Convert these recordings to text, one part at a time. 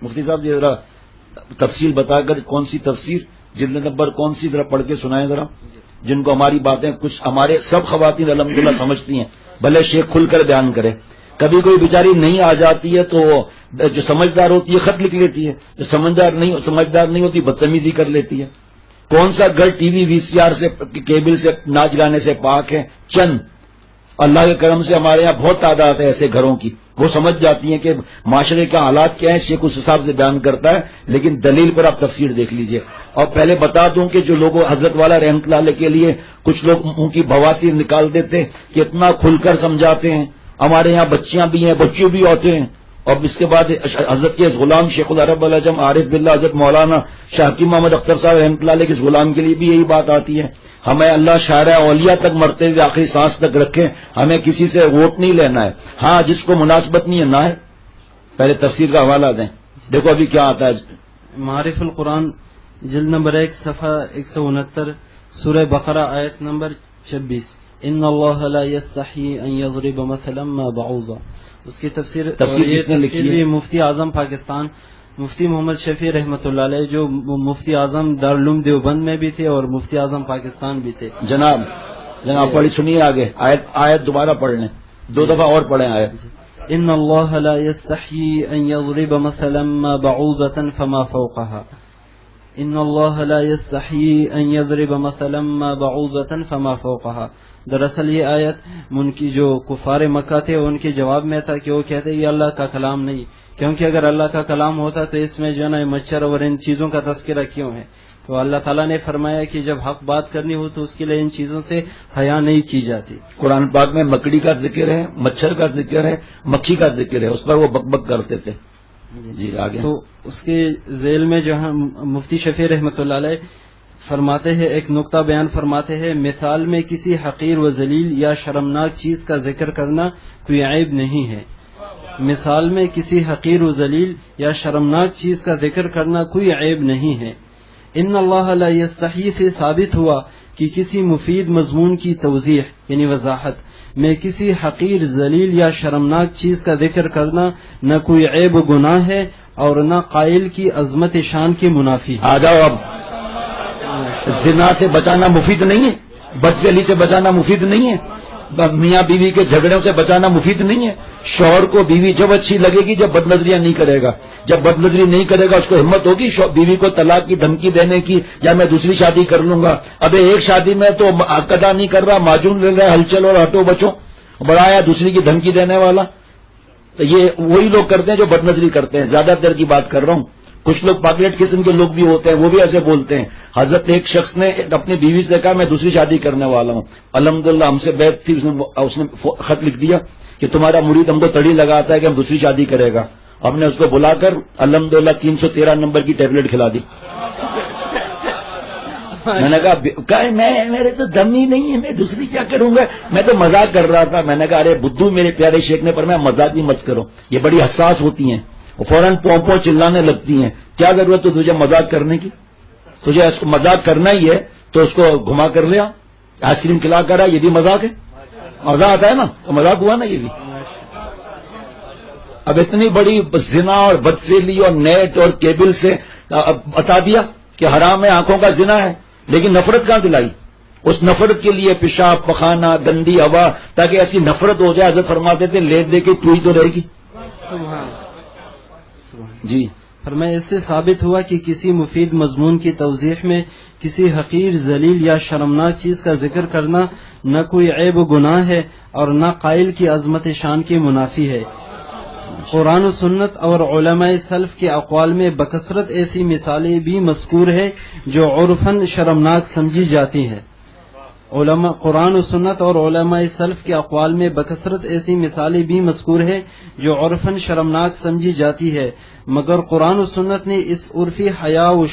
مفتی صاحب یہ ذرا تفصیل بتا کر کون سی تفسیر جلد نمبر کون سی ذرا پڑھ کے سنائیں ذرا، جن کو ہماری باتیں کچھ ہمارے سب خواتین الحمدللہ سمجھتی ہیں، بھلے شیخ کھل کر بیان کرے. کبھی کوئی بیچاری نہیں آ جاتی ہے تو جو سمجھدار ہوتی ہے خط لکھ لیتی ہے، جو سمجھدار نہیں ہوتی بدتمیزی کر لیتی ہے. کون سا گھر ٹی وی VCR سے کیبل سے ناچ گانے سے پاک ہے؟ چند اللہ کے کرم سے ہمارے یہاں بہت تعداد ہے ایسے گھروں کی، وہ سمجھ جاتی ہیں کہ معاشرے کے حالات کیا ہیں، شیخ اس حساب سے بیان کرتا ہے. لیکن دلیل پر آپ تفسیر دیکھ لیجئے. اور پہلے بتا دوں کہ جو لوگ حضرت والا رحمت اللہ علیہ کے لیے کچھ لوگ ان کی بواسیر نکال دیتے کہ اتنا کھل کر سمجھاتے ہیں. ہمارے یہاں بچیاں بھی ہیں، بچے بھی ہوتے ہیں. اور اس کے بعد حضرت کے اس غلام شیخ العرب العجم عارف باللہ حضرت مولانا شاہ حکیم محمد اختر صاحب رحمۃ اللہ علیہ کے اس غلام کے لیے بھی یہی بات آتی ہے. ہمیں اللہ شاعرہ اولیاء تک مرتے ہوئے آخری سانس تک رکھیں، ہمیں کسی سے ووٹ نہیں لینا ہے. ہاں جس کو مناسبت نہیں ہے نہ ہے. پہلے تفسیر کا حوالہ دیں. دیکھو ابھی کیا آتا ہے. معارف القرآن جلد نمبر 1 صفحہ 169 سورہ بقرہ آیت نمبر 26 ان اللہ لا یستحی ان یضرب مثلا ما بعوضہ. اس کی تفسیر کس نے لکھی ہے؟ مفتی اعظم پاکستان مفتی محمد شفیع رحمۃ اللہ علیہ، جو مفتی اعظم دارالعلوم دیوبند میں بھی تھے اور مفتی اعظم پاکستان بھی تھے. جناب پڑھی سنیے آگے آیت دوبارہ پڑھ لیں، 2 دفعہ اور پڑھیں آیت. ان اللہ لا یستحی ان یضرب مثلا ما بعوضۃ فما فوقها. ان اللہ لا یستحی ان یضرب مثلا ما بعوضۃ فما فوقها. دراصل یہ آیت ان کی جو کفار مکہ تھے ان کے جواب میں تھا کہ وہ کہتے یہ اللہ کا کلام نہیں، کیونکہ اگر اللہ کا کلام ہوتا تو اس میں جو نا مچھر اور ان چیزوں کا تذکرہ کیوں ہے. تو اللہ تعالیٰ نے فرمایا کہ جب حق بات کرنی ہو تو اس کے لیے ان چیزوں سے حیا نہیں کی جاتی. قرآن پاک میں مکڑی کا ذکر ہے، مچھر کا ذکر ہے، مکھی کا ذکر ہے، اس پر وہ بک بک کرتے تھے. جی آگے. تو اس کے ذیل میں جو مفتی شفیع رحمۃ اللہ علیہ فرماتے ہیں، ایک نقطہ بیان فرماتے ہیں، مثال میں کسی حقیر و ذلیل یا شرمناک چیز کا ذکر کرنا کوئی عیب نہیں ہے. مثال میں کسی حقیر و ذلیل یا شرمناک چیز کا ذکر کرنا کوئی عیب نہیں ہے. ان اللہ لا یستحی سے ثابت ہوا کہ کسی مفید مضمون کی توضیح یعنی وضاحت میں کسی حقیر ذلیل یا شرمناک چیز کا ذکر کرنا نہ کوئی عیب و گناہ ہے اور نہ قائل کی عظمت شان کے منافی. آ جاؤ اب. زنا سے بچانا مفید نہیں ہے، بدفعلی سے بچانا مفید نہیں ہے، میاں بیوی کے جھگڑوں سے بچانا مفید نہیں ہے. شوہر کو بیوی جب اچھی لگے گی جب بدنظریاں نہیں کرے گا. جب بدنظری نہیں کرے گا اس کو ہمت ہوگی بیوی کو طلاق کی دھمکی دینے کی یا میں دوسری شادی کر لوں گا. ابھی ایک شادی میں تو ادا نہیں کر رہا، معجون لے رہا ہے، ہلچل اور ہٹو بچوں بڑا آیا دوسری کی دھمکی دینے والا. تو یہ وہی لوگ کرتے ہیں جو بدنظری کرتے ہیں. زیادہ تر کی بات کر رہا ہوں. کچھ لوگ پاکلیٹ قسم کے لوگ بھی ہوتے ہیں، وہ بھی ایسے بولتے ہیں. حضرت ایک شخص نے اپنی بیوی سے کہا میں دوسری شادی کرنے والا ہوں. الحمدللہ ہم سے بیعت تھی، اس نے خط لکھ دیا کہ تمہارا مرید ہم کو تڑی لگاتا ہے کہ ہم دوسری شادی کرے گا. ہم نے اس کو بلا کر الحمدللہ 313 نمبر کی ٹیبلٹ کھلا دی. میں نے کہا میرے تو دم ہی نہیں ہے، میں دوسری کیا کروں گا. میں تو مذاق کر رہا تھا. میں نے کہا ارے بدھو میرے پیارے شیخ نے فرمایا مذاق بھی مت کرو، یہ بڑی حساس ہوتی ہیں، فوراً پوں چلانے لگتی ہیں. کیا ضرورت ہے تجھے مذاق کرنے کی؟ تجھے اس کو مذاق کرنا ہی ہے تو اس کو گھما کر لیا، آئس کریم کھلا کر یہ بھی مذاق ہے. مزہ آتا ہے نا، تو مذاق ہوا نا یہ بھی. اب اتنی بڑی زنا اور بدفعلی اور نیٹ اور کیبل سے بتا دیا کہ حرام ہے، آنکھوں کا زنا ہے، لیکن نفرت کہاں دلائی؟ اس نفرت کے لیے پیشاب پخانا گندی ہوا تاکہ ایسی نفرت ہو جائے. حضرت فرماتے تھے لے دے کے تو ہی تو رہے گی. جی فرمایا اس سے ثابت ہوا کہ کسی مفید مضمون کی توضیح میں کسی حقیر ذلیل یا شرمناک چیز کا ذکر کرنا نہ کوئی عیب و گناہ ہے اور نہ قائل کی عظمت شان کے منافی ہے. قرآن و سنت اور علماء سلف کے اقوال میں بکثرت ایسی مثالیں بھی مذکور ہے جو عرفاً شرمناک سمجھی جاتی ہیں. قرآن و سنت اور علماء سلف کے اقوال میں بکثرت ایسی مثالیں بھی مذکور ہے جو عرفاً شرمناک سمجھی جاتی ہے، مگر قرآن و سنت نے اس عرفی حیا و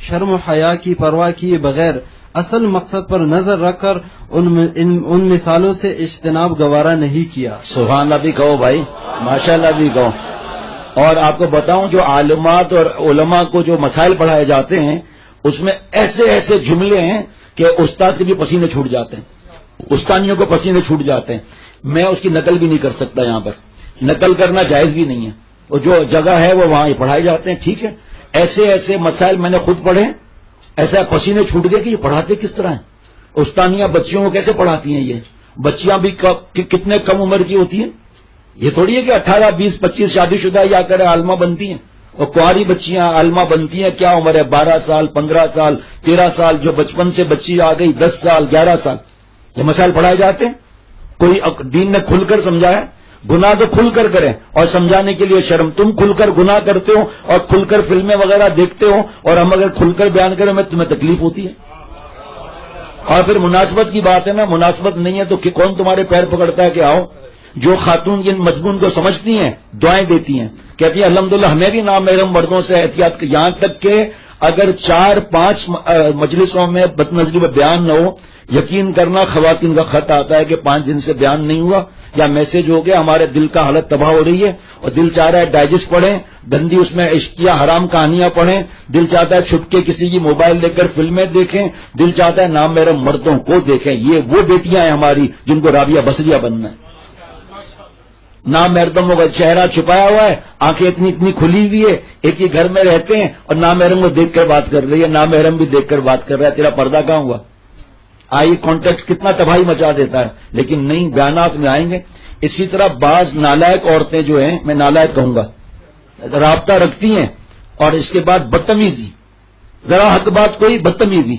شرم و حیا کی پرواہ کیے بغیر اصل مقصد پر نظر رکھ کر ان مثالوں سے اجتناب گوارا نہیں کیا. سبحان اللہ بھی کہو بھائی، ماشاء اللہ بھی کہو. اور آپ کو بتاؤں جو عالمات اور علماء کو جو مسائل پڑھائے جاتے ہیں اس میں ایسے ایسے جملے ہیں کہ استاد سے بھی پسینے چھوٹ جاتے ہیں، استانیوں کو پسینے چھوٹ جاتے ہیں. میں اس کی نقل بھی نہیں کر سکتا، یہاں پر نقل کرنا جائز بھی نہیں ہے. وہ جو جگہ ہے وہ وہاں پڑھائے جاتے ہیں. ٹھیک ہے, ایسے ایسے مسائل میں نے خود پڑھے, ایسا پسینے چھوٹ گئے کہ یہ پڑھاتے کس طرح ہیں. استانیاں بچیوں کو کیسے پڑھاتی ہیں؟ یہ بچیاں بھی کتنے کم عمر کی ہوتی ہیں. یہ تھوڑی ہے کہ 18 20 25 شادی شدہ یا کر عالمہ بنتی ہیں, اور کنواری بچیاں عالمہ بنتی ہیں. کیا عمر ہے؟ 12 سال 15 سال 13 سال. جو بچپن سے بچی آ گئی 10 سال 11 سال. یہ مسائل پڑھائے جاتے ہیں. کوئی دین نے کھل کر سمجھایا؟ گناہ تو کھل کر کریں, اور سمجھانے کے لیے شرم. تم کھل کر گناہ کرتے ہو اور کھل کر فلمیں وغیرہ دیکھتے ہو, اور ہم اگر کھل کر بیان کریں میں تمہیں تکلیف ہوتی ہے. اور پھر مناسبت کی بات ہے نا, مناسبت نہیں ہے تو کون تمہارے پیر پکڑتا ہے کہ آؤ. جو خاتون ان مضمون کو سمجھتی ہیں دعائیں دیتی ہیں, کہتی ہیں الحمدللہ ہمیں بھی نامحرم مردوں سے احتیاط. یہاں تک کہ اگر 4-5 مجلسوں میں بدنظری میں بیان نہ ہو, یقین کرنا خواتین کا خط آتا ہے کہ 5 دن سے بیان نہیں ہوا یا میسج ہو گیا, ہمارے دل کا حالت تباہ ہو رہی ہے, اور دل چاہ رہا ہے ڈائجسٹ پڑھیں, گندی اس میں عشقیہ حرام کہانیاں پڑھیں, دل چاہتا ہے چھپ کے کسی کی موبائل لے کر فلمیں دیکھیں, دل چاہتا ہے نامحرم مردوں کو دیکھیں. یہ وہ بیٹیاں ہیں ہماری جن کو رابعہ بصریہ بننا ہے. نامحرموں کا چہرہ چھپایا ہوا ہے, آنکھیں اتنی کھلی ہوئی ہے, ایک ہی گھر میں رہتے ہیں اور نامحرم کو دیکھ کر بات کر رہی ہے. نامحرم بھی دیکھ کر بات کر رہا ہے, تیرا پردہ کہاں ہوا؟ آئی کانٹیکٹ کتنا تباہی مچا دیتا ہے. لیکن نہیں, بیانات میں آئیں گے. اسی طرح بعض نالائق عورتیں جو ہیں, میں نالائق کہوں گا, رابطہ رکھتی ہیں اور اس کے بعد بدتمیزی, ذرا حق بات کوئی بدتمیزی,